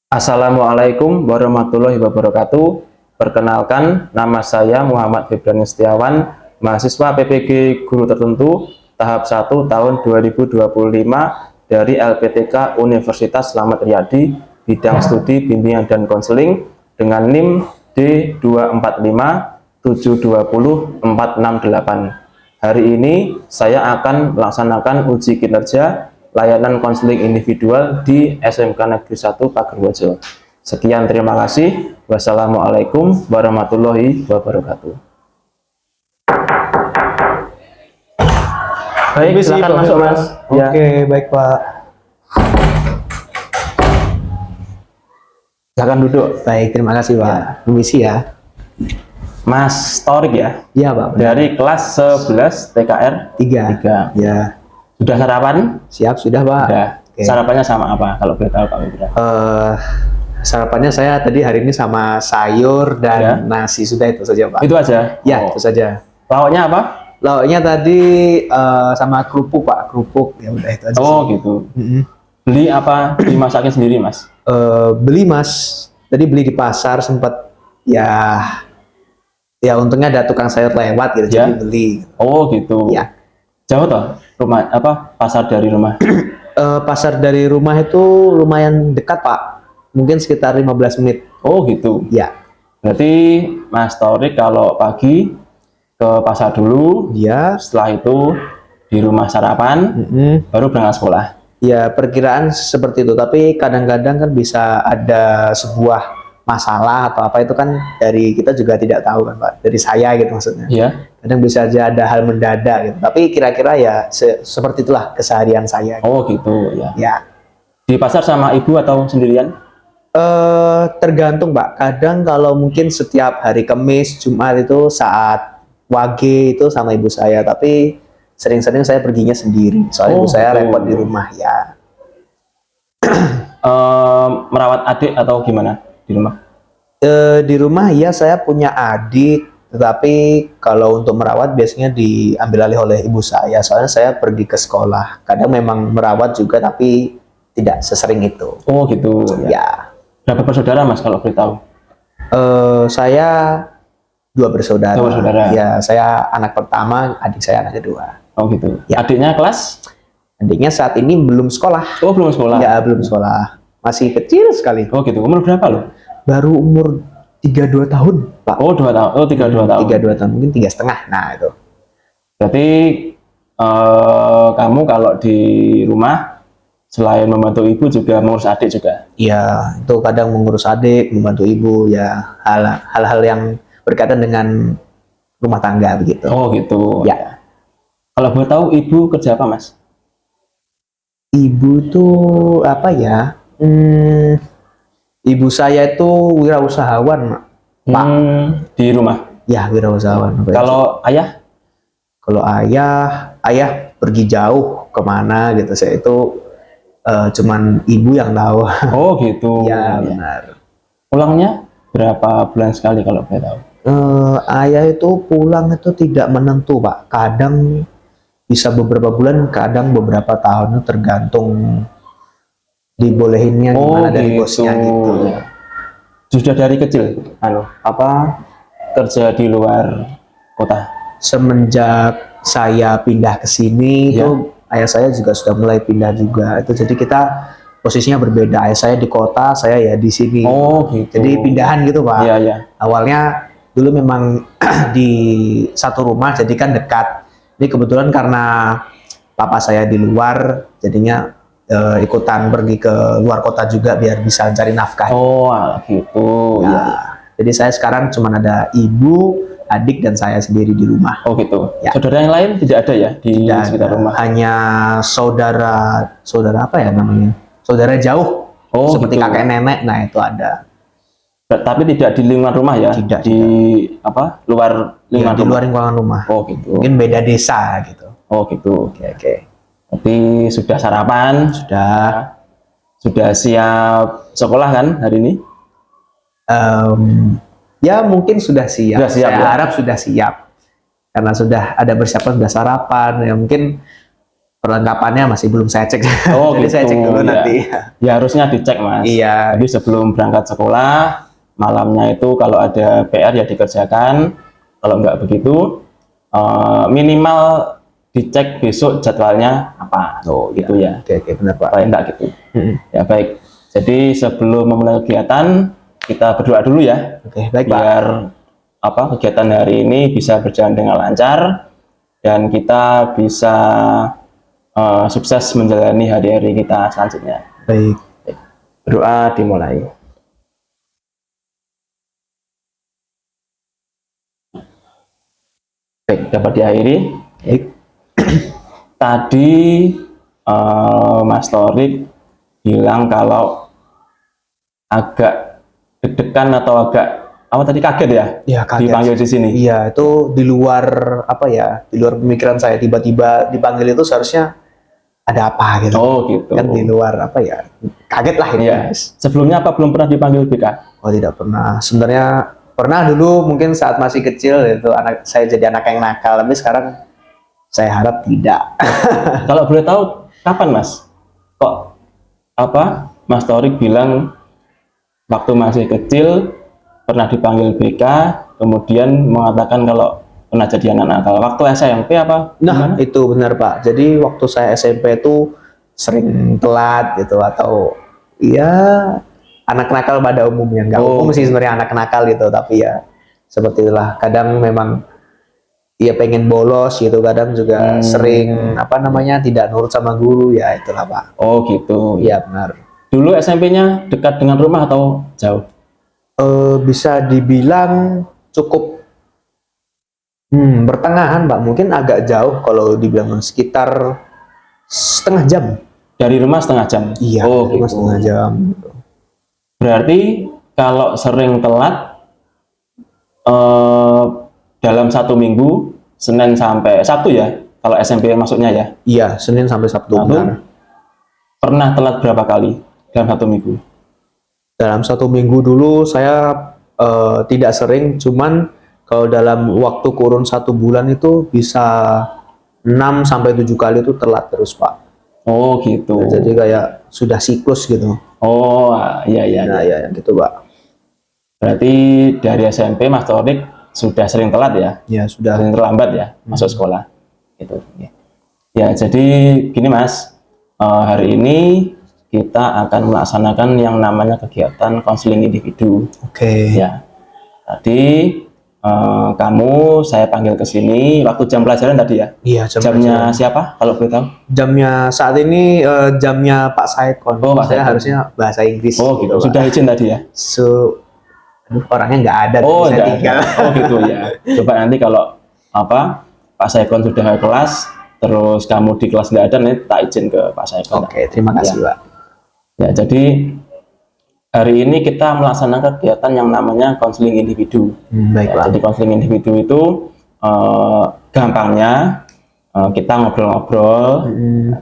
Assalamualaikum warahmatullahi wabarakatuh. Perkenalkan, nama saya Muhammad Febran Setiawan, mahasiswa PPG Guru Tertentu tahap 1 tahun 2025 dari LPTK Universitas Slamet Riyadi, bidang studi bimbingan dan konseling dengan NIM D245720468. Hari ini saya akan melaksanakan uji kinerja layanan konseling individual di SMK Negeri 1 Pagerwojo. Sekian, terima kasih. Wassalamualaikum warahmatullahi wabarakatuh. Baik, silakan masuk, Mas. Ya. Oke, baik Pak. Silakan duduk. Baik, terima kasih Pak. Permisi ya. Mas Torik ya? Iya Pak. Dari kelas 11 TKR 3. Ya. Sudah sarapan? Siap, sudah Pak. Sudah. Oke. Sarapannya sama apa kalau boleh tahu Pak Febran? Sarapannya saya tadi hari ini sama sayur dan nasi, sudah itu saja Pak. Itu aja? Ya, itu saja. Lauknya apa? Lauknya tadi sama kerupuk Pak, kerupuk. Ya udah itu aja. Oh gitu. Beli apa dimasakin sendiri Mas? Beli Mas. Tadi beli di pasar sempat ya untungnya ada tukang sayur lewat gitu, Ya. jadi beli. Oh gitu. Ya. Jauh toh rumah pasar dari rumah? Pasar dari rumah itu lumayan dekat Pak, mungkin sekitar 15 menit. Oh gitu. Ya. Berarti Mas Torik kalau pagi ke pasar dulu, Ya. setelah itu di rumah sarapan, baru berangkat sekolah. Ya, perkiraan seperti itu, tapi kadang-kadang kan bisa ada sebuah masalah atau apa, itu kan dari kita juga tidak tahu kan Pak, dari saya gitu maksudnya. Iya. Kadang bisa aja ada hal mendadak gitu, tapi kira-kira ya seperti itulah keseharian saya. Oh gitu ya. Ya. Di pasar sama ibu atau sendirian? Tergantung Pak, kadang kalau mungkin setiap hari Kamis, Jumat itu saat wage itu sama ibu saya, tapi sering-sering saya perginya sendiri, soalnya ibu saya gitu. repot di rumah ya. Merawat adik atau gimana di rumah? Di rumah ya saya punya adik, tetapi kalau untuk merawat biasanya diambil alih oleh ibu saya, soalnya saya pergi ke sekolah. Kadang memang merawat juga, tapi tidak sesering itu. Oh gitu ya. Ya. Berapa bersaudara Mas kalau boleh tahu? Saya 2 bersaudara. Dua bersaudara. Ya, saya anak pertama, adik saya anak kedua. Oh gitu. Ya. Adiknya kelas? Adiknya saat ini belum sekolah. Oh belum sekolah? Ya, belum sekolah. Masih kecil sekali. Oh gitu. Umur berapa loh? Baru umur 32 tahun, Pak. Oh 2 tahun. Oh 32 tahun. 32 tahun, mungkin 3,5. Nah, itu. Berarti kamu kalau di rumah selain membantu ibu juga mengurus adik juga? Ya, itu kadang mengurus adik, membantu ibu, ya hal-hal yang berkaitan dengan rumah tangga begitu. Oh gitu. Ya. Kalau boleh tahu ibu kerja apa Mas? Ibu tuh apa ya? Ibu saya itu wirausahawan, Pak. Di rumah. Ya, wirausahawan. Kalau ayah? Kalau ayah pergi jauh kemana gitu, saya itu cuman ibu yang tahu. Oh gitu. Ya, benar. Pulangnya berapa bulan sekali kalau boleh tahu? Ayah itu pulang itu tidak menentu Pak, kadang bisa beberapa bulan, kadang beberapa tahun, tergantung dibolehinnya gimana dari bosnya gitu. Sudah dari kecil kerja di luar kota? Semenjak saya pindah ke sini itu ayah saya juga sudah mulai pindah juga itu, jadi kita posisinya berbeda, ayah saya di kota, saya ya di sini. Oh gitu. Jadi pindahan gitu Pak. Iya. Awalnya dulu memang di satu rumah, jadi kan dekat. Ini kebetulan karena papa saya di luar, jadinya ikutan pergi ke luar kota juga biar bisa cari nafkah. Oh gitu. Ya. Jadi saya sekarang cuma ada ibu, adik, dan saya sendiri di rumah. Oh gitu. Ya. Saudara yang lain tidak ada ya di sekitar rumah? Hanya saudara apa ya namanya? Saudara jauh. Oh, seperti gitu. kakek nenek. Nah, itu ada. Tapi tidak di lingkungan rumah ya? Tidak. Luar lingkungan di luar lingkungan rumah. Oh gitu. Mungkin beda desa gitu. Oh gitu. Oke. Berarti sudah sarapan? Sudah siap sekolah kan hari ini? Ya mungkin sudah siap. Sudah siap, Saya ya? harap sudah siap. Karena sudah ada persiapan, sudah sarapan. Ya mungkin perlengkapannya masih belum saya cek. Oh, Jadi saya cek dulu ya. nanti. Ya harusnya dicek Mas. Iya. Jadi sebelum berangkat sekolah, malamnya itu kalau ada PR ya dikerjakan. Kalau nggak begitu, minimal dicek besok jadwalnya apa. Oh gitu ya. Oke, benar Pak. Paling enggak gitu. Ya baik. Jadi sebelum memulai kegiatan, kita berdoa dulu ya. Oke, baik Pak. Biar kegiatan hari ini bisa berjalan dengan lancar dan kita bisa sukses menjalani hari-hari kita selanjutnya. Baik. Berdoa dimulai. Baik, dapat diakhiri. Baik. Tadi Mas Torik bilang kalau agak deg-degan atau agak apa tadi, kaget ya? Ya, kaget. Dipanggil di sini. Iya, itu di luar apa ya? Di luar pemikiran saya, tiba-tiba dipanggil itu seharusnya ada apa gitu. Oh gitu. Kan di luar apa ya? Kaget lah ini. Iya. Sebelumnya apa belum pernah dipanggil BK? Oh, tidak pernah. Sebenarnya pernah dulu mungkin saat masih kecil itu saya jadi anak yang nakal, tapi sekarang saya harap tidak. Kalau boleh tahu kapan Mas? Kok Mas Torik bilang waktu masih kecil pernah dipanggil BK, kemudian mengatakan kalau pernah jadi anak nakal. Waktu SMP apa? Nah, itu benar Pak. Jadi waktu saya SMP itu sering telat gitu, atau ya anak nakal pada umumnya. Nggak umum sih sebenarnya anak nakal gitu, tapi ya seperti itulah. Kadang memang ya pengen bolos gitu, kadang juga sering tidak nurut sama guru, ya itulah Pak. Oh gitu. Iya benar. Dulu SMP-nya dekat dengan rumah atau jauh? Bisa dibilang cukup pertengahan Pak, mungkin agak jauh, kalau dibilang sekitar setengah jam. Dari rumah setengah jam? Iya, oh, gitu. Setengah jam. Berarti kalau sering telat dalam satu minggu, Senin sampai Sabtu ya, kalau SMP masuknya ya? Iya, Senin sampai Sabtu. Benar. Pernah telat berapa kali dalam satu minggu? Dalam satu minggu dulu saya tidak sering, cuman kalau dalam waktu kurun 1 bulan itu bisa 6 sampai 7 kali itu telat terus Pak. Oh gitu. Nah, jadi kayak sudah siklus gitu. Oh iya. Nah ya gitu Pak. Berarti dari SMP Mas Torik sudah sering telat ya? Ya sudah. Sering terlambat ya masuk sekolah. Gitu. Ya jadi gini Mas, hari ini kita akan melaksanakan yang namanya kegiatan konseling individu. Oke. Ya. Tadi saya panggil ke sini waktu jam pelajaran tadi ya? Iya, jamnya siapa kalau boleh tahu? Jamnya saat ini jamnya Pak Saekon. Oh, Pak saya Saekon. harusnya bahasa Inggris. Oh gitu. Sudah izin tadi ya? Orangnya nggak ada. Oh saya tinggal. Oh gitu ya. Coba nanti kalau Pak Saekon sudah ke kelas, terus kamu di kelas nggak ada, nanti tak izin ke Pak Saekon. Oke, terima kasih Pak. Ya, jadi hari ini kita melaksanakan kegiatan yang namanya konseling individu. Baik Pak. Jadi konseling individu itu gampangnya kita ngobrol-ngobrol,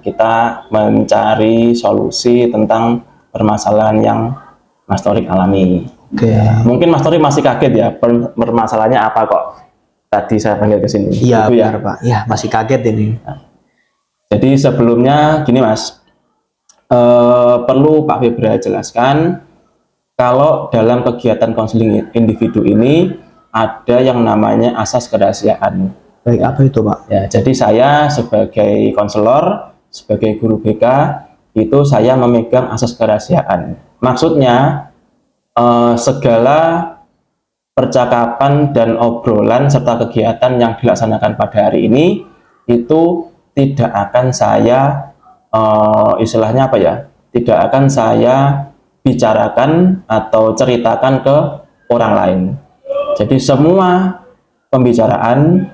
kita mencari solusi tentang permasalahan yang Mas Torik alami. Oke. Mungkin Mas Torik masih kaget ya, permasalahannya apa kok tadi saya panggil ke sini. Iya gitu benar Pak. Ya masih kaget ini. Jadi sebelumnya gini Mas, perlu Pak Febra jelaskan kalau dalam kegiatan konseling individu ini ada yang namanya asas kerahasiaan. Baik, apa itu Pak? Ya, jadi saya sebagai konselor, sebagai guru BK, itu saya memegang asas kerahasiaan. Maksudnya segala percakapan dan obrolan serta kegiatan yang dilaksanakan pada hari ini itu tidak akan saya istilahnya apa ya? Tidak akan saya bicarakan atau ceritakan ke orang lain. Jadi semua pembicaraan,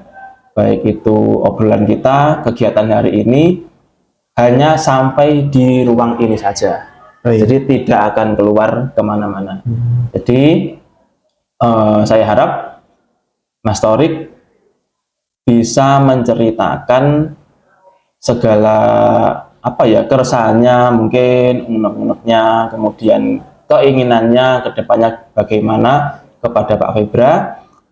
baik itu obrolan kita, kegiatan hari ini, hanya sampai di ruang ini saja. Jadi tidak akan keluar kemana-mana. Jadi saya harap Mas Torik bisa menceritakan segala keresahannya, mungkin unek-uneknya, kemudian keinginannya ke depannya bagaimana kepada Pak Febra,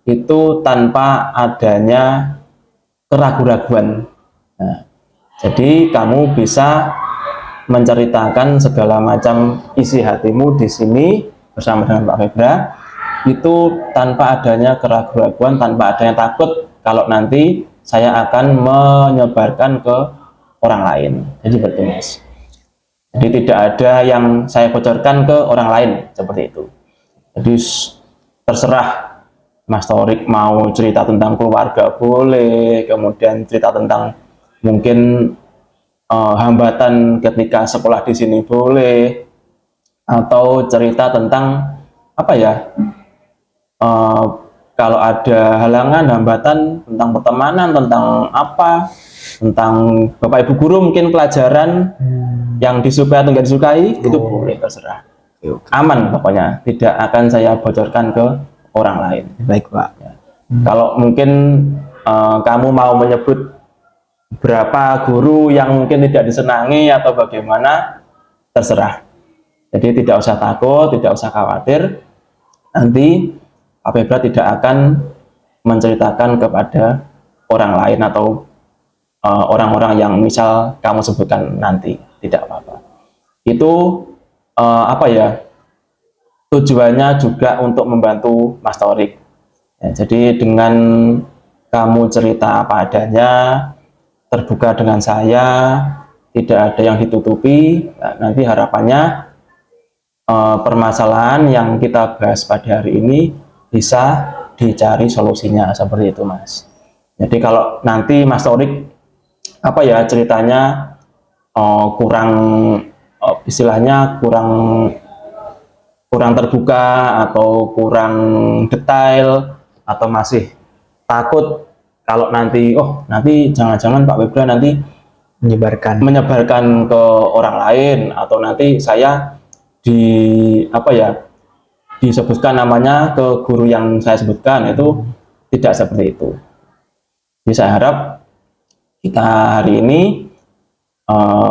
itu tanpa adanya keraguan-raguan. Nah, Jadi kamu bisa menceritakan segala macam isi hatimu di sini bersama dengan Pak Febra, itu tanpa adanya keraguan-keraguan, tanpa adanya takut kalau nanti saya akan menyebarkan ke orang lain. Jadi seperti itu, Mas. Jadi tidak ada yang saya bocorkan ke orang lain seperti itu. Jadi terserah Mas Torik mau cerita tentang keluarga boleh, kemudian cerita tentang mungkin hambatan ketika sekolah di sini boleh, atau cerita tentang apa ya, uh, kalau ada halangan, hambatan tentang pertemanan, tentang apa, tentang Bapak Ibu guru mungkin pelajaran yang disukai atau nggak disukai, itu boleh, terserah. Aman pokoknya, tidak akan saya bocorkan ke orang lain. Baik Pak. Ya. Kalau mungkin kamu mau menyebut berapa guru yang mungkin tidak disenangi atau bagaimana, terserah. Jadi tidak usah takut, tidak usah khawatir. Nanti Pak Febra tidak akan menceritakan kepada orang lain atau orang-orang yang misal kamu sebutkan nanti, tidak apa-apa. Itu apa ya, tujuannya juga untuk membantu Mas Torik. Ya, jadi dengan kamu cerita apa adanya, terbuka dengan saya, tidak ada yang ditutupi, nah, nanti harapannya permasalahan yang kita bahas pada hari ini bisa dicari solusinya, seperti itu Mas. Jadi kalau nanti Mas Torik apa ya ceritanya kurang istilahnya kurang terbuka atau kurang detail, atau masih takut kalau nanti nanti jangan-jangan Pak Febra nanti menyebarkan ke orang lain, atau nanti saya disebutkan namanya ke guru yang saya sebutkan, itu tidak seperti itu. Jadi saya harap kita hari ini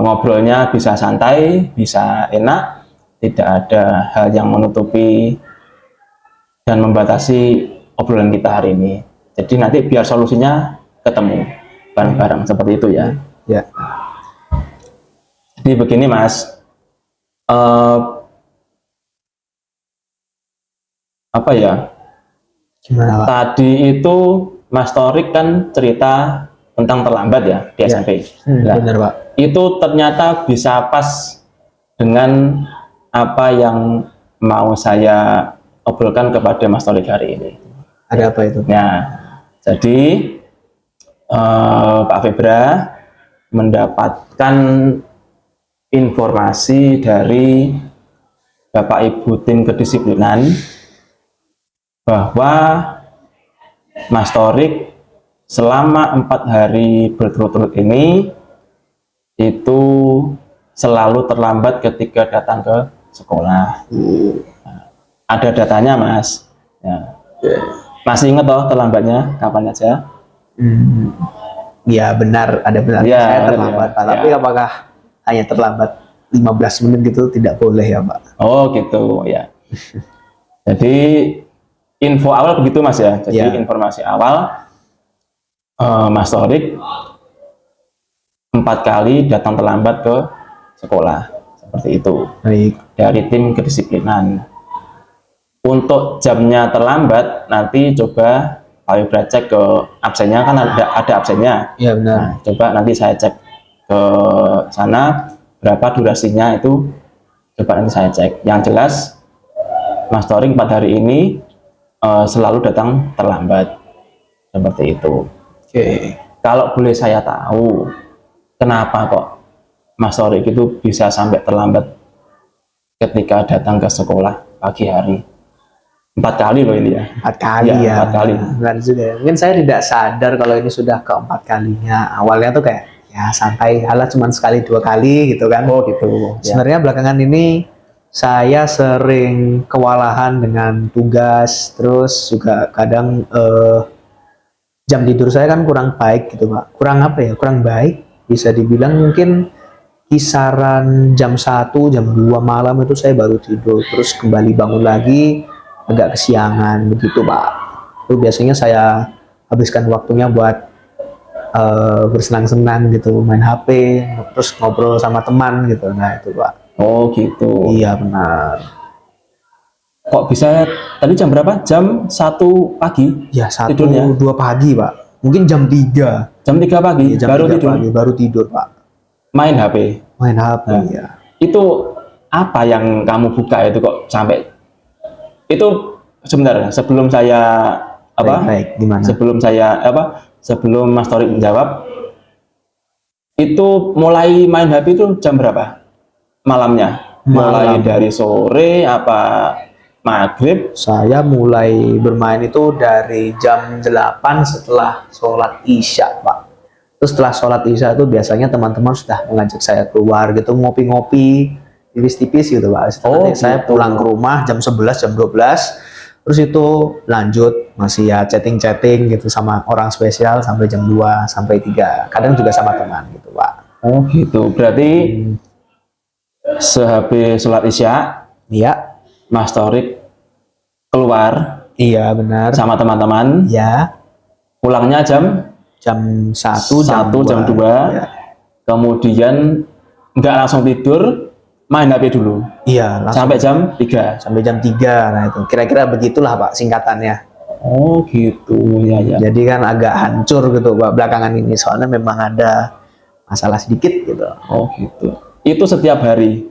ngobrolnya bisa santai, bisa enak, tidak ada hal yang menutupi dan membatasi obrolan kita hari ini. Jadi nanti biar solusinya ketemu bareng-bareng, seperti itu ya. Ya. Jadi begini Mas, apa ya? Gimana, Pak? Tadi itu Mas Torik kan cerita tentang terlambat ya di SMP. Nah, benar Pak. itu ternyata bisa pas dengan apa yang mau saya obrolkan kepada Mas Torik hari ini. Ada apa itu? Nah, jadi Pak Febra mendapatkan informasi dari Bapak Ibu tim kedisiplinan bahwa Mas Torik selama 4 hari berturut-turut ini itu selalu terlambat ketika datang ke sekolah. Nah, ada datanya Mas. Ya. Masih ingat toh terlambatnya kapan aja? Ya benar, ada benar. Ya, saya terlambat Pak. Ya. Tapi apakah hanya terlambat 15 menit gitu? Tidak boleh ya Pak. Oh gitu ya. Jadi info awal begitu Mas ya. Jadi Ya. informasi awal Mas Torik 4 kali datang terlambat ke sekolah, seperti itu. Baik. Dari tim kedisiplinan. Untuk jamnya terlambat nanti coba Pak Febra cek ke absennya, kan ada absennya. Ya benar. Nah, coba nanti saya cek ke sana berapa durasinya, itu coba nanti saya cek. Yang jelas Mas Torik 4 hari ini selalu datang terlambat, seperti itu. Oke. Kalau boleh saya tahu, kenapa kok Mas Torik itu bisa sampai terlambat ketika datang ke sekolah pagi hari? 4 kali loh ini ya. 4 kali Ya, ya. 4 kali. Benar juga. Mungkin saya tidak sadar kalau ini sudah ke-4 kalinya. Awalnya tuh kayak ya santai, halah cuma sekali 2 kali gitu kan. Oh gitu. Ya. Sebenarnya belakangan ini saya sering kewalahan dengan tugas, terus juga kadang jam tidur saya kan kurang baik gitu Pak. Kurang apa ya? Kurang baik. Bisa dibilang mungkin kisaran jam 1, jam 2 malam itu saya baru tidur. Terus kembali bangun lagi agak kesiangan begitu Pak. Itu biasanya saya habiskan waktunya buat bersenang-senang gitu, main HP, terus ngobrol sama teman gitu. Nah itu Pak. Oh gitu. Iya benar. Kok bisa tadi jam berapa? Jam 1 pagi Ya 1, tidurnya? 2 pagi Pak. Mungkin jam 3. Jam 3 pagi Iya, jam baru 3 tidur, pagi baru tidur Pak. main HP. Main HP Nah, ya. Itu apa yang kamu buka itu kok sampai itu sebentar sebelum saya Baik, gimana? sebelum Mas Torik menjawab itu mulai main HP itu jam berapa malamnya? Mulai Malam. dari sore apa maghrib? Saya mulai bermain itu dari jam 8 setelah sholat Isya, Pak. Terus setelah sholat Isya itu biasanya teman-teman sudah mengajak saya keluar gitu, ngopi-ngopi, tipis-tipis gitu, Pak. Oh, Nanti saya gitu. pulang ke rumah jam 11, jam 12. Terus itu lanjut, masih ya chatting-chatting gitu sama orang spesial sampai jam 2, sampai 3. Kadang juga sama teman gitu, Pak. Oh gitu. Berarti sehabis sholat Isya Iya, Mas Torik keluar iya benar. sama teman-teman, Ya, pulangnya jam jam 1, jam 1, jam 2, Ya. kemudian nggak langsung tidur, main HP dulu, Iya, langsung sampai jam 3. sampai jam 3. Nah itu kira-kira begitulah Pak singkatannya. Oh gitu, ya ya. Jadi kan agak hancur gitu Pak belakangan ini, soalnya memang ada masalah sedikit gitu. Oh gitu. Itu setiap hari.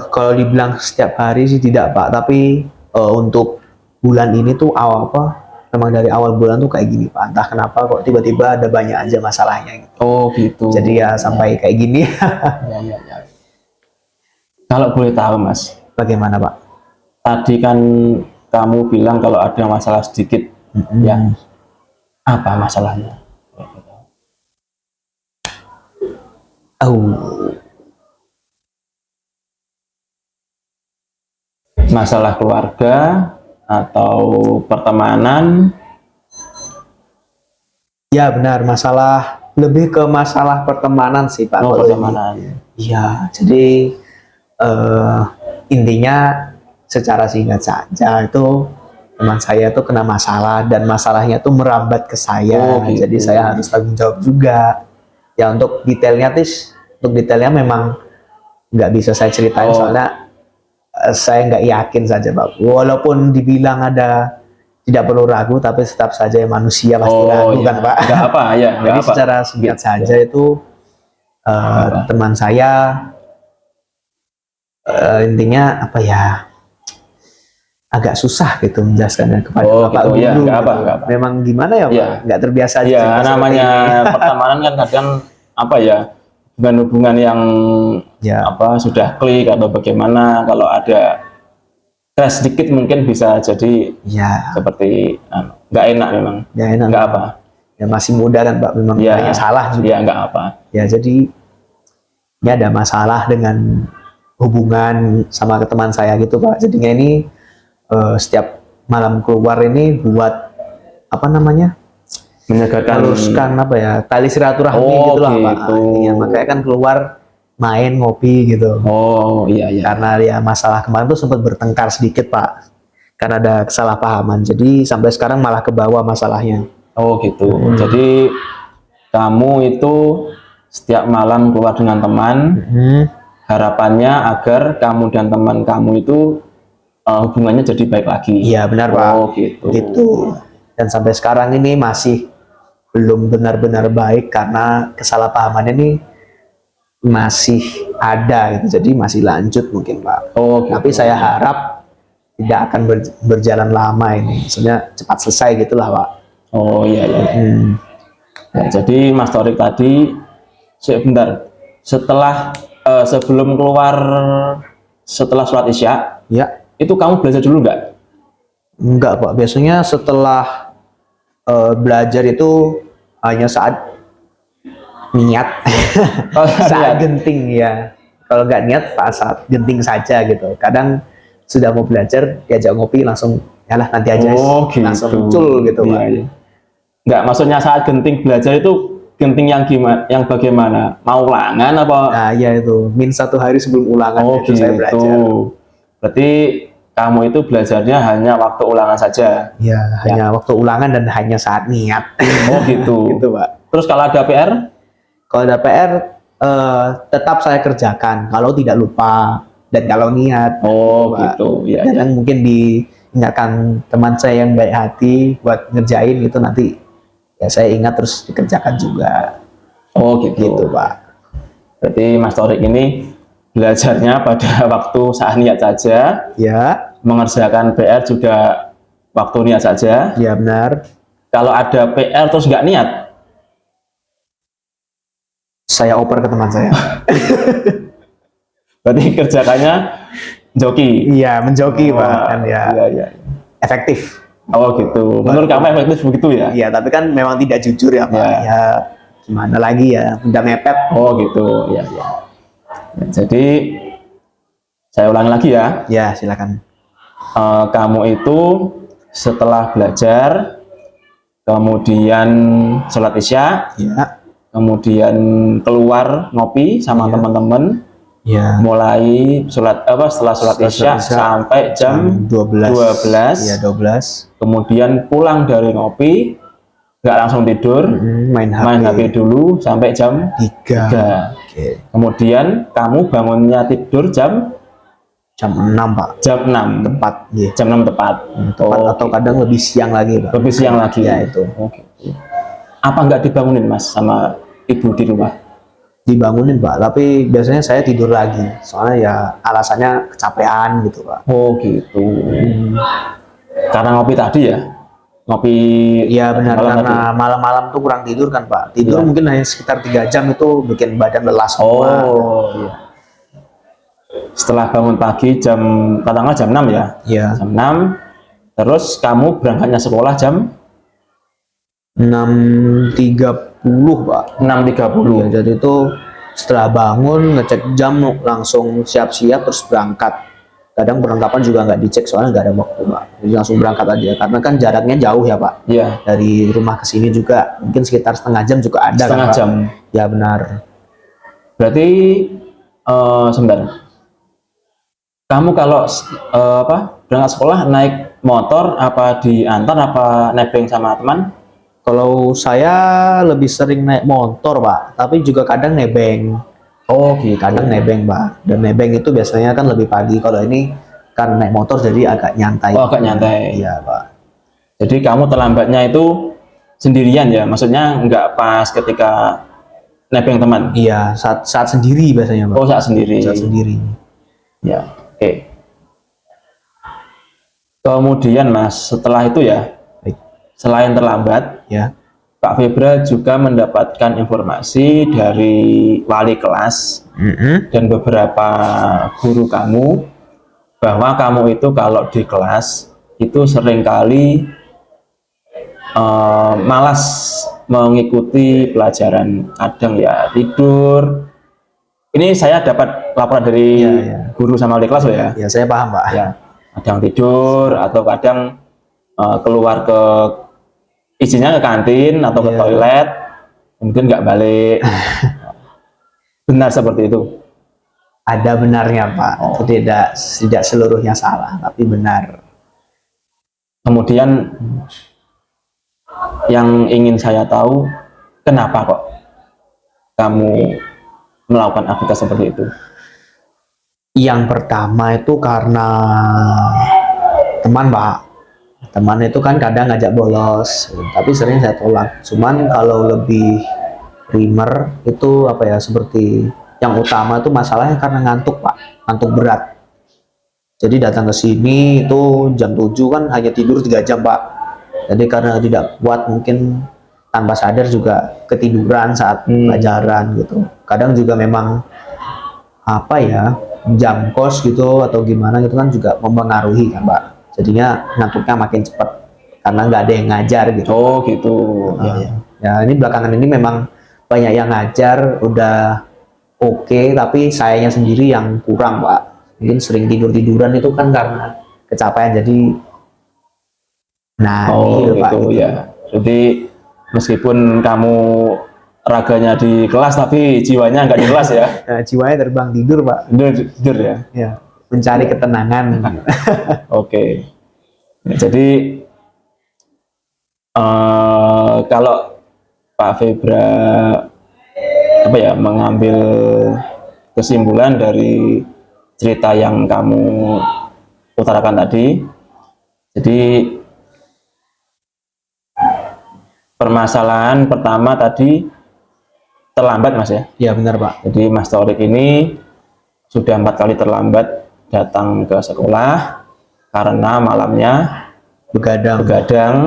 Kalau dibilang setiap hari sih tidak Pak, tapi untuk bulan ini tuh memang dari awal bulan tuh kayak gini Pak. Entah kenapa kok tiba-tiba ada banyak aja masalahnya gitu. Oh gitu. Jadi ya sampai kayak gini. Ya, ya, ya. Kalau boleh tahu Mas, Bagaimana Pak? tadi kan kamu bilang kalau ada masalah sedikit, ya apa masalahnya? Oh, Masalah keluarga atau pertemanan? ya benar, lebih ke masalah pertemanan sih Pak. Oh kalau ini. pertemanan. Iya, jadi intinya secara singkat saja itu teman saya itu kena masalah dan masalahnya itu merambat ke saya. Oh, gitu. Jadi saya harus tanggung jawab juga. Ya untuk detailnya memang nggak bisa saya ceritain Oh. soalnya saya nggak yakin saja Pak. Walaupun dibilang tidak perlu ragu, tapi tetap saja manusia pasti ragu iya. kan Pak. Nggak apa ya, nggak Jadi apa. secara singkat saja itu teman saya intinya apa ya, agak susah gitu menjelaskannya kepada Oh, Bapak gitu. Guru. Ya, nggak apa, gitu. nggak apa. Memang gimana ya Pak? Ya. Nggak terbiasa aja Ya cerita seperti namanya ini. pertemanan kan kadang apa ya, hubungan yang Ya, sudah klik atau bagaimana, kalau ada crash sedikit mungkin bisa jadi ya, seperti nggak enak memang. ya enak. Nggak apa. Ya masih muda kan Pak, memang Ya, banyak salah juga. ya nggak apa. Ya jadi ya ada masalah dengan hubungan sama teman saya gitu Pak. Jadinya ini setiap malam keluar ini buat apa namanya? Menyegarkan. Teruskan apa ya? Tali silaturahmi Oh, gitu lah Pak. gitu. Intinya makanya kan keluar main ngopi gitu. Oh iya iya. Karena ya masalah kemarin tuh sempat bertengkar sedikit Pak. Karena ada kesalahpahaman. Jadi sampai sekarang malah ke bawah masalahnya. Oh gitu. Jadi kamu itu setiap malam keluar dengan teman, harapannya agar kamu dan teman kamu itu hubungannya jadi baik lagi. Iya benar Pak. Oh gitu. Gitu. Dan sampai sekarang ini masih belum benar-benar baik karena kesalahpahamannya ini masih ada gitu. Jadi masih lanjut mungkin Pak. Oh gitu. Tapi saya harap tidak akan berjalan lama ini. Maksudnya cepat selesai gitulah Pak. Oh iya iya. Ya, jadi Mas Torik tadi sebentar setelah sebelum keluar setelah sholat Isya Ya. itu kamu belajar dulu nggak? Enggak Pak. Biasanya setelah belajar itu hanya saat niat. Oh, Saat niat. genting ya. Kalau nggak niat saat genting saja gitu. Kadang sudah mau belajar diajak ngopi langsung yalah nanti aja. Oh gitu. Langsung muncul gitu Iya, Pak. iya. Nggak, maksudnya saat genting belajar itu genting yang gimana? Yang bagaimana? Mau ulangan apa? Nah ya itu min 1 hari sebelum ulangan Oh itu gitu. saya belajar. Berarti kamu itu belajarnya hanya waktu ulangan saja. Ya, hanya waktu ulangan dan hanya saat niat. Oh gitu. Gitu, Pak. Terus kalau ada PR? Kalau ada PR, tetap saya kerjakan kalau tidak lupa dan kalau niat. Oh Pak. gitu. Ya. Kadang mungkin diingatkan teman saya yang baik hati buat ngerjain gitu, nanti ya saya ingat terus dikerjakan juga. Oh gitu. Gitu, Pak. Berarti Mas Torik ini belajarnya pada waktu saat niat saja, Ya, mengerjakan PR juga waktu niat saja. ya benar. Kalau ada PR terus nggak niat, Saya oper ke teman saya. berarti kerjakannya joki. Iya, menjoki, Pak. Kan ya Iya, iya. efektif. Oh gitu. Menurut kamu efektif begitu ya? Iya, tapi kan memang tidak jujur ya, Pak. Ya. Ya, gimana lagi ya, udah mepet. Oh gitu. Ya, ya. Ya, jadi saya ulangi lagi ya. Ya, silakan. Kamu itu setelah belajar, kemudian sholat isya, Ya, kemudian keluar ngopi sama Iya. teman-teman, ya. mulai setelah sholat Setelah isya sholat isya, sampai jam 12. Iya, 12. Kemudian pulang dari ngopi, nggak langsung tidur, Main HP. main HP dulu sampai jam 3. 3. Oke. Kemudian kamu bangunnya tidur jam Jam 6, Pak. 6. Tepat. Iya. Jam 6 tepat. Tepat Oh, atau gitu. kadang lebih siang lagi, Pak. Lebih siang lagi. Ya, itu. Oh, gitu. Apa nggak dibangunin Mas sama ibu di rumah? Dibangunin, Pak, tapi biasanya saya tidur lagi. Soalnya ya alasannya kecapean gitu, Pak. Oh gitu. Karena ngopi tadi ya? Ngopi Iya benar, malam karena tadi? malam-malam tuh kurang tidur kan, Pak. Tidur Iya. mungkin hanya sekitar 3 jam itu bikin badan lelah semua. Oh iya. Setelah bangun pagi katakanlah jam 6 ya? Iya. Jam 6. Terus kamu berangkatnya sekolah jam 6.30, Pak. 6.30. Iya, jadi itu setelah bangun ngecek jam langsung siap-siap terus berangkat. Kadang perlengkapan juga nggak dicek soalnya nggak ada waktu, Pak. Jadi langsung berangkat aja karena kan jaraknya jauh ya, Pak. Iya. Dari rumah ke sini juga mungkin sekitar setengah jam juga ada Setengah kan, Pak? jam. Ya benar. Berarti sebentar. Kamu kalau berangkat sekolah naik motor apa diantar apa nebeng sama teman? Kalau saya lebih sering naik motor, Pak, tapi juga kadang nebeng. Oh gitu. Kadang nebeng, Pak. Dan nebeng itu biasanya kan lebih pagi. Kalau ini kan naik motor jadi agak nyantai. Oh, agak nyantai. Iya, Pak. Jadi kamu terlambatnya itu sendirian ya? Maksudnya nggak pas ketika nebeng teman? Iya, saat sendiri biasanya, Pak. Oh saat sendiri. Saat sendiri. Ya, oke. Kemudian Mas, setelah itu ya, Baik. selain terlambat, Ya. Pak Febra juga mendapatkan informasi dari wali kelas dan beberapa guru kamu bahwa kamu itu kalau di kelas itu seringkali malas mengikuti pelajaran, kadang ya tidur. Ini saya dapat laporan dari Iya, iya. guru sama wali kelas loh ya. Ya, saya paham, Pak. Ya, kadang tidur atau kadang keluar ke izinnya ke kantin atau ke Iya. toilet, kemudian nggak balik. Benar seperti itu. Ada benarnya, Pak. Oh. Itu tidak seluruhnya salah, tapi benar. Kemudian yang ingin saya tahu, kenapa kok kamu melakukan aktivitas seperti itu? Yang pertama itu karena teman, Pak. Teman itu kan kadang ngajak bolos, tapi sering saya tolak. Cuman kalau lebih primer itu apa ya, seperti yang utama itu masalahnya karena ngantuk, Pak. Ngantuk berat. Jadi datang ke sini itu jam 7 kan hanya tidur 3 jam, Pak. Jadi karena tidak kuat mungkin tanpa sadar juga ketiduran saat pelajaran gitu. Kadang juga memang apa ya, jam kos gitu atau gimana gitu kan juga mempengaruhi kan, Pak. Jadinya ngantuknya makin cepat karena nggak ada yang ngajar gitu. Oh gitu. Ya ini belakangan ini memang banyak yang ngajar udah oke, tapi sayanya sendiri yang kurang, Pak. Mungkin sering tiduran itu kan karena kecapean, jadi nah Oh ini Pak, gitu gitu. ya. Jadi meskipun kamu raganya di kelas tapi jiwanya nggak di kelas ya? Nah, jiwanya terbang tidur, Pak. Tidur ya. Ya. mencari ketenangan. Oke. Jadi kalau Pak Febra apa ya mengambil kesimpulan dari cerita yang kamu utarakan tadi, jadi permasalahan pertama tadi terlambat Mas ya. Ya benar Pak. Jadi Mas Torik ini sudah 4 kali terlambat datang ke sekolah karena malamnya begadang.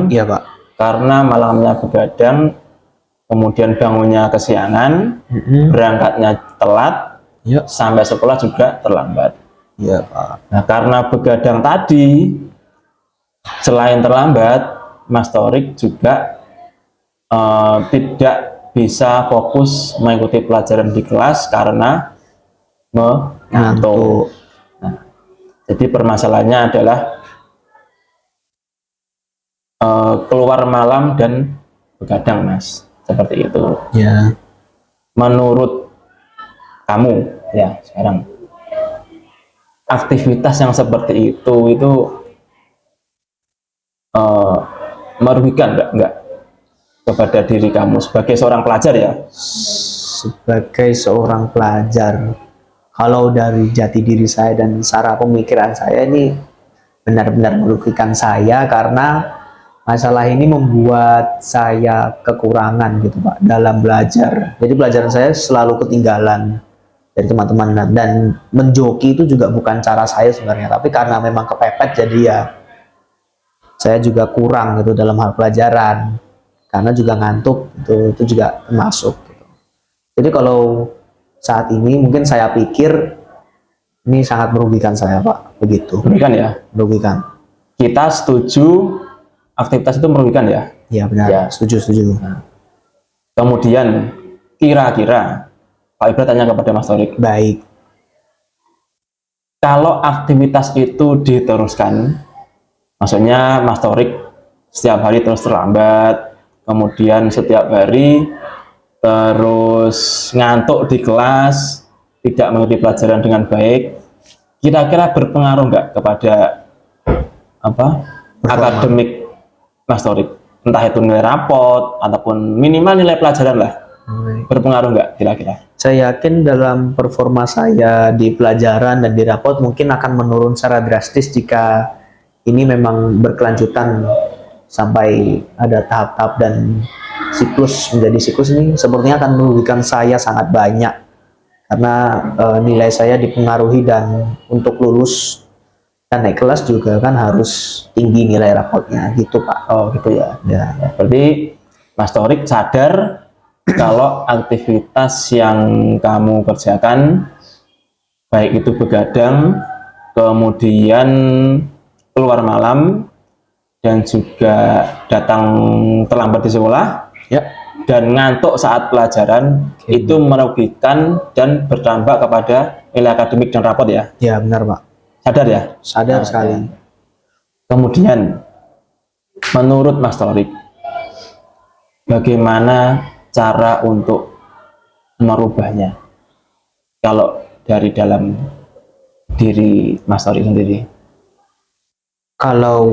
Iya Pak. Karena malamnya begadang, kemudian bangunnya kesiangan, berangkatnya telat, Iya. sampai sekolah juga terlambat. Iya Pak. Nah, karena begadang tadi, selain terlambat, Mas Torik juga tidak bisa fokus mengikuti pelajaran di kelas karena mengantuk. Nah, jadi permasalahannya adalah keluar malam dan begadang, Mas. Seperti itu. Ya. Menurut kamu, ya sekarang aktivitas yang seperti itu merugikan enggak kepada diri kamu sebagai seorang pelajar ya? Sebagai seorang pelajar, kalau dari jati diri saya dan cara pemikiran saya ini benar-benar merugikan saya karena masalah ini membuat saya kekurangan gitu Pak dalam belajar. Jadi pelajaran saya selalu ketinggalan dari teman-teman dan menjoki itu juga bukan cara saya sebenarnya, tapi karena memang kepepet jadi ya saya juga kurang gitu dalam hal pelajaran. Karena juga ngantuk itu juga termasuk gitu. Jadi kalau saat ini mungkin saya pikir ini sangat merugikan saya Pak, begitu. Merugikan ya? Merugikan. Kita setuju aktivitas itu merugikan ya? Iya benar, Ya. setuju. Nah, kemudian kira-kira Pak Ibra tanya kepada Mas Torik, Baik. kalau aktivitas itu diteruskan, maksudnya Mas Torik setiap hari terus terlambat, kemudian setiap hari terus ngantuk di kelas, tidak mengikuti pelajaran dengan baik, kira-kira berpengaruh nggak kepada akademik Mas Torik? Entah itu nilai rapot ataupun minimal nilai pelajaran lah, berpengaruh nggak kira-kira? Saya yakin dalam performa saya di pelajaran dan di rapot mungkin akan menurun secara drastis jika ini memang berkelanjutan sampai ada tahap-tahap dan menjadi siklus ini sepertinya akan merugikan saya sangat banyak karena nilai saya dipengaruhi dan untuk lulus dan naik kelas juga kan harus tinggi nilai rapotnya gitu Pak. Oh gitu ya. Ya. Berarti Mas Torik sadar kalau aktivitas yang kamu kerjakan baik itu begadang, kemudian keluar malam, dan juga datang terlambat di sekolah, Ya. dan ngantuk saat pelajaran, itu merugikan dan berdampak kepada nilai akademik dan rapot ya? Ya benar Pak. Sadar ya? Sadar sekali. Ya. Kemudian, menurut Mas Torik, bagaimana cara untuk merubahnya? Kalau dari dalam diri Mas Torik sendiri? Kalau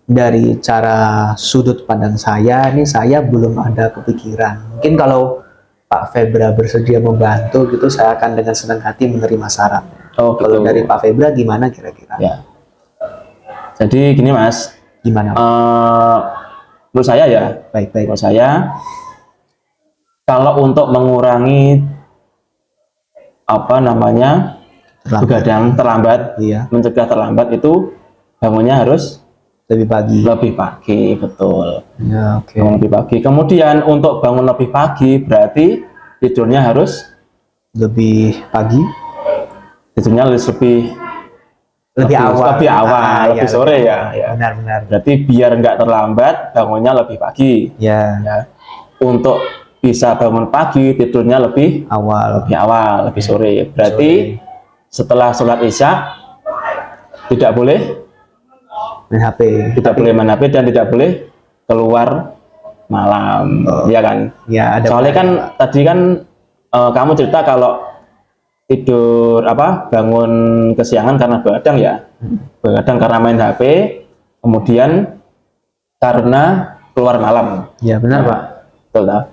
dari cara sudut pandang saya, ini saya belum ada kepikiran. Mungkin kalau Pak Febra bersedia membantu gitu, saya akan dengan senang hati menerima saran. Oh, Kalau gitu. dari Pak Febra gimana kira-kira? Ya. Jadi gini Mas, Gimana? menurut saya ya, Baik-baik. menurut saya kalau untuk mengurangi begadang terlambat, Iya, mencegah terlambat itu bangunnya harus lebih pagi. lebih pagi, betul. Ya, oke. Bangun lebih pagi. Kemudian untuk bangun lebih pagi berarti tidurnya harus Lebih pagi, tidurnya lebih awal. lebih awal, lebih Ya, sore ya. Ya. Benar-benar. Berarti biar nggak terlambat bangunnya lebih pagi. Ya, Ya. Untuk bisa bangun pagi tidurnya lebih awal. awal, lebih sore. Berarti setelah sholat isya tidak boleh Main HP. boleh main HP dan tidak boleh keluar malam, ya kan? Ya, ada. Soalnya kan tadi kan kamu cerita kalau tidur bangun kesiangan karena begadang ya. Begadang karena main HP, kemudian karena keluar malam. Ya benar Pak. Betul tak?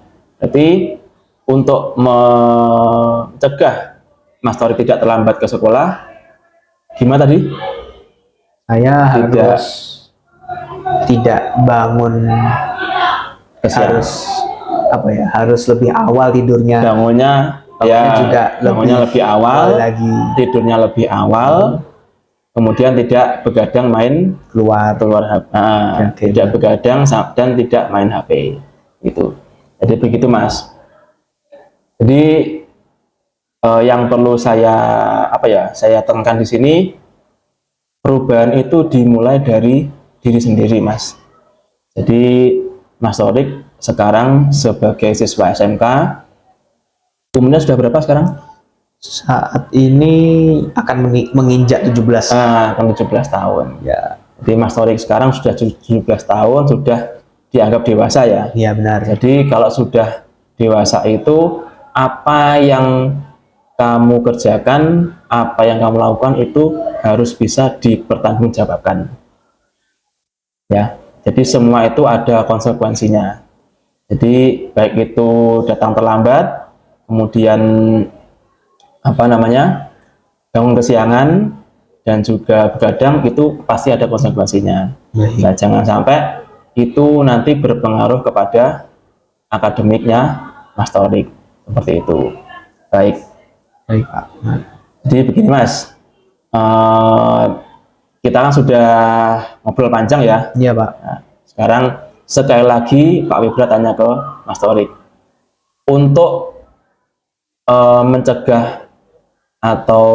Jadi untuk mencegah Mas Tori tidak terlambat ke sekolah, gimana tadi? Saya Tidak. harus tidak bangun, Kesiangan. harus lebih awal tidurnya. Bangunnya juga lebih awal lagi, tidurnya lebih awal, kemudian tidak begadang main keluar. Tidak begadang dan tidak main HP gitu. Jadi begitu Mas. Jadi yang perlu saya tekankan di sini, perubahan itu dimulai dari diri sendiri Mas. Jadi Mas Torik sekarang sebagai siswa SMK, umurnya sudah berapa sekarang? Saat ini akan menginjak 17. Akan 17 tahun. Ya. Jadi Mas Torik sekarang sudah 17 tahun, sudah dianggap dewasa ya? Iya benar. Jadi kalau sudah dewasa itu, apa yang kamu kerjakan, apa yang kamu lakukan itu harus bisa dipertanggungjawabkan. Ya, jadi semua itu ada konsekuensinya. Jadi baik itu datang terlambat, kemudian bangun kesiangan, dan juga begadang, itu pasti ada konsekuensinya. Nah, jangan sampai itu nanti berpengaruh kepada akademiknya Mas Torik, seperti itu. Baik Pak. Jadi begini Mas, kita kan sudah ngobrol panjang ya. Iya Pak. Nah, sekarang sekali lagi Pak Wibra tanya ke Mas Torik, untuk mencegah atau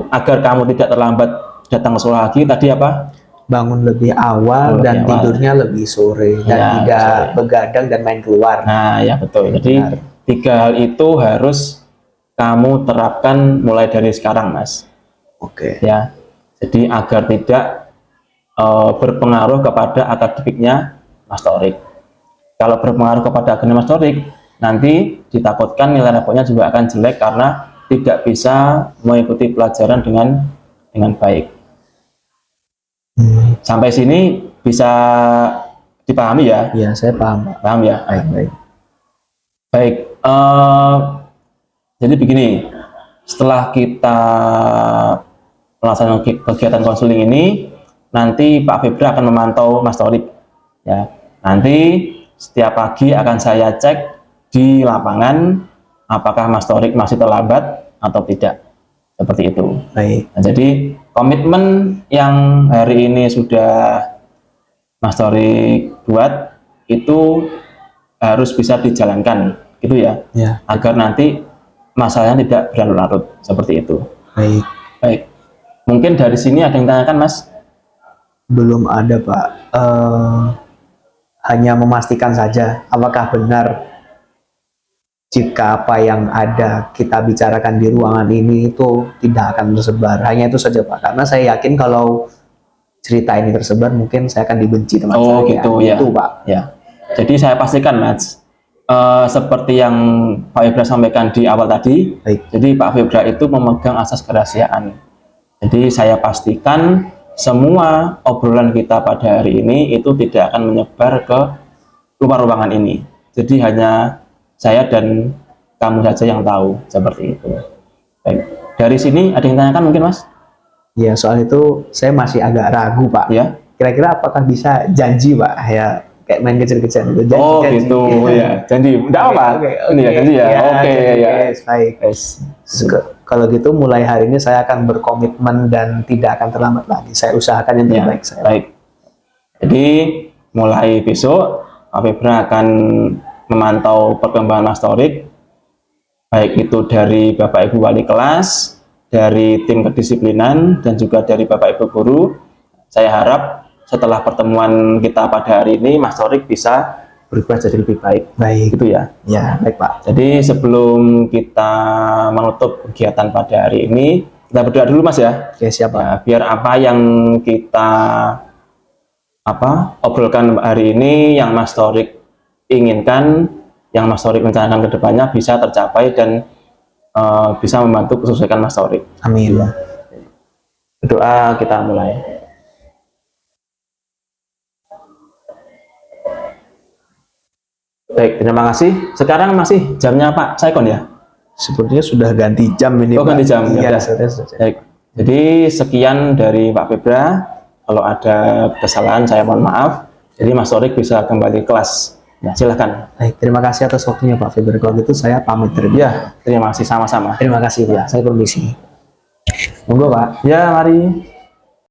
agar kamu tidak terlambat datang ke sekolah lagi, tadi apa? Bangun lebih awal dan tidurnya lebih sore, dan tidak begadang dan main keluar. Nah ya betul. Jadi benar. 3 hal itu harus kamu terapkan mulai dari sekarang Mas. Oke. Ya, jadi agar tidak berpengaruh kepada akademiknya Mas Torik. Kalau berpengaruh kepada akademik Mas Torik, nanti ditakutkan nilai rapotnya juga akan jelek karena tidak bisa mengikuti pelajaran dengan baik. Sampai sini bisa dipahami ya? Iya, saya paham. Paham ya? Baik. Jadi begini, setelah kita melaksanakan kegiatan konseling ini, nanti Pak Febra akan memantau Mas Torik. Ya, nanti setiap pagi akan saya cek di lapangan apakah Mas Torik masih terlambat atau tidak, seperti itu. Baik. Nah, jadi komitmen yang hari ini sudah Mas Torik buat itu harus bisa dijalankan, gitu ya, agar nanti masalahnya tidak berlarut-larut, seperti itu. Baik. Mungkin dari sini ada yang tanyakan Mas? Belum ada Pak. Hanya memastikan saja apakah benar jika apa yang ada kita bicarakan di ruangan ini itu tidak akan tersebar. Hanya itu saja Pak, karena saya yakin kalau cerita ini tersebar mungkin saya akan dibenci teman saya. Oh gitu ya. Itu Pak. Ya. Jadi saya pastikan Mas, seperti yang Pak Febra sampaikan di awal tadi. Baik. Jadi Pak Febra itu memegang asas kerahasiaan. Jadi saya pastikan semua obrolan kita pada hari ini itu tidak akan menyebar ke luar ruangan ini. Jadi hanya saya dan kamu saja yang tahu, seperti itu. Baik. Dari sini ada yang tanyakan mungkin Mas? Ya, soal itu saya masih agak ragu Pak. Ya. Kira-kira apakah bisa janji Pak? Ya, kayak main kecil-kecil gitu. Janji. Gitu ya. Janji. Enggak apa? Ini ya janji ya. Oke ya. Baik. Kalau gitu mulai hari ini saya akan berkomitmen dan tidak akan terlambat lagi. Saya usahakan yang terbaik saya. Baik. Jadi mulai besok Pak Febra akan memantau perkembangan Mas Torik, baik itu dari Bapak Ibu wali kelas, dari tim kedisiplinan, dan juga dari Bapak Ibu guru. Saya harap setelah pertemuan kita pada hari ini Mas Torik bisa berubah jadi lebih baik. Baik. Gitu ya. Ya, baik Pak. Jadi sebelum kita menutup kegiatan pada hari ini, kita berdoa dulu Mas ya. Oke, siap Pak. Ya, biar apa yang kita obrolkan hari ini, yang Mas Torik inginkan, yang Mas Torik rencanakan ke depannya bisa tercapai dan bisa membantu kesusahan Mas Taufik. Amin. Berdoa kita mulai. Baik, terima kasih. Sekarang masih jamnya Pak Saikon ya? Sepertinya sudah ganti jam ini. Oh, Pak. ganti jam. Iya, Ya, sudah. baik. Jadi sekian dari Pak Febra. Kalau ada kesalahan saya mohon maaf. Jadi Mas Torik bisa kembali kelas. Ya, silahkan. Baik, terima kasih atas waktunya Pak Febri. Kalau gitu saya pamit terlebih. Ya, terima kasih sama-sama. Terima kasih Pak. Saya permisi. Monggo Pak. Ya, mari.